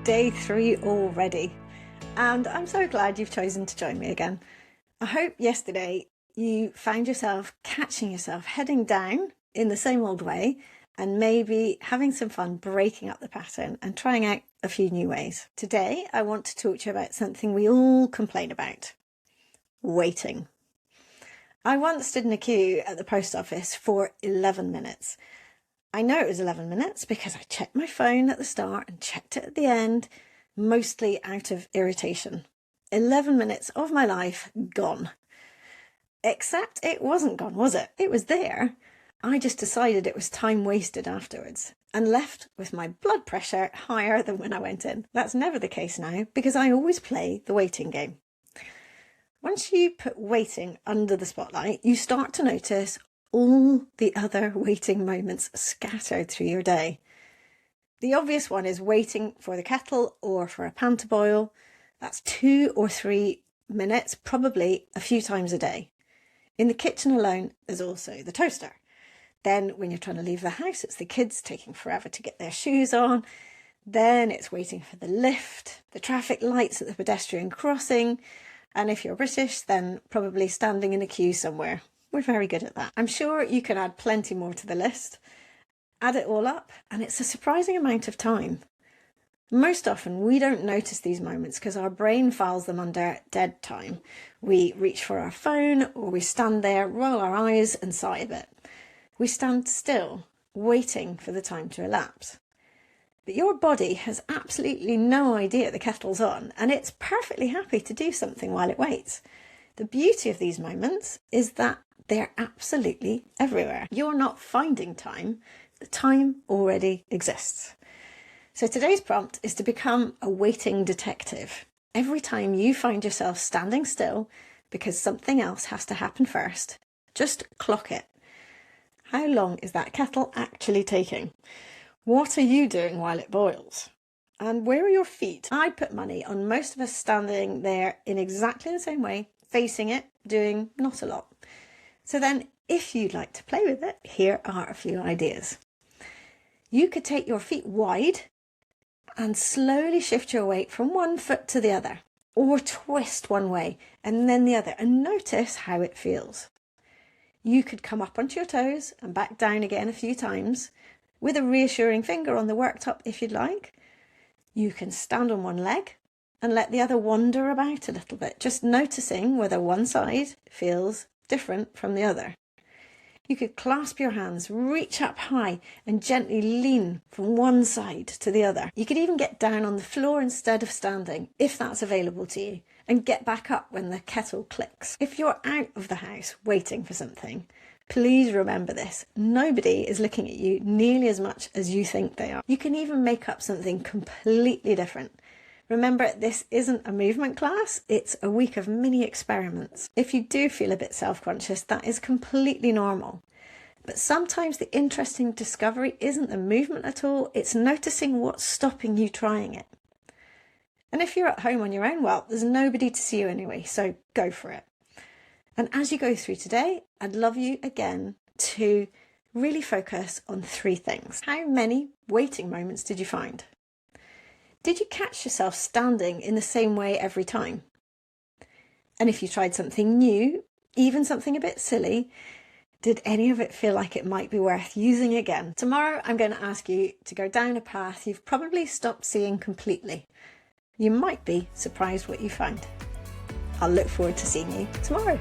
day 3 already, and I'm so glad you've chosen to join me again. I hope yesterday you found yourself catching yourself heading down in the same old way and maybe having some fun breaking up the pattern and trying out a few new ways. Today I want to talk to you about something we all complain about: waiting. I once stood in a queue at the post office for 11 minutes. I know it was 11 minutes because I checked my phone at the start and checked it at the end, mostly out of irritation. 11 minutes of my life gone. Except it wasn't gone, was it? It was there. I just decided it was time wasted afterwards and left with my blood pressure higher than when I went in. That's never the case now because I always play the waiting game. Once you put waiting under the spotlight, you start to notice all the other waiting moments scattered through your day. The obvious one is waiting for the kettle or for a pan to boil. That's 2 or 3 minutes, probably a few times a day. In the kitchen alone, there's also the toaster. Then when you're trying to leave the house, it's the kids taking forever to get their shoes on. Then it's waiting for the lift, the traffic lights at the pedestrian crossing. And if you're British, then probably standing in a queue somewhere. We're very good at that. I'm sure you can add plenty more to the list. Add it all up, and it's a surprising amount of time. Most often, we don't notice these moments because our brain files them under dead time. We reach for our phone, or we stand there, roll our eyes, and sigh a bit. We stand still, waiting for the time to elapse. But your body has absolutely no idea the kettle's on, and it's perfectly happy to do something while it waits. The beauty of these moments is that they're absolutely everywhere. You're not finding time. The time already exists. So today's prompt is to become a waiting detective. Every time you find yourself standing still because something else has to happen first, just clock it. How long is that kettle actually taking? What are you doing while it boils? And where are your feet? I'd put money on most of us standing there in exactly the same way, facing it, doing not a lot. So then, if you'd like to play with it, here are a few ideas. You could take your feet wide and slowly shift your weight from one foot to the other, or twist one way and then the other, and notice how it feels. You could come up onto your toes and back down again a few times, with a reassuring finger on the worktop if you'd like. You can stand on one leg and let the other wander about a little bit, just noticing whether one side feels different from the other. You could clasp your hands, reach up high and gently lean from one side to the other. You could even get down on the floor instead of standing, if that's available to you, and get back up when the kettle clicks. If you're out of the house waiting for something, please remember this: nobody is looking at you nearly as much as you think they are. You can even make up something completely different. Remember, this isn't a movement class, it's a week of mini experiments. If you do feel a bit self-conscious, that is completely normal. But sometimes the interesting discovery isn't the movement at all, it's noticing what's stopping you trying it. And if you're at home on your own, well, there's nobody to see you anyway, so go for it. And as you go through today, I'd love you again to really focus on 3 things. How many waiting moments did you find? Did you catch yourself standing in the same way every time? And if you tried something new, even something a bit silly, did any of it feel like it might be worth using again? Tomorrow, I'm going to ask you to go down a path you've probably stopped seeing completely. You might be surprised what you find. I'll look forward to seeing you tomorrow.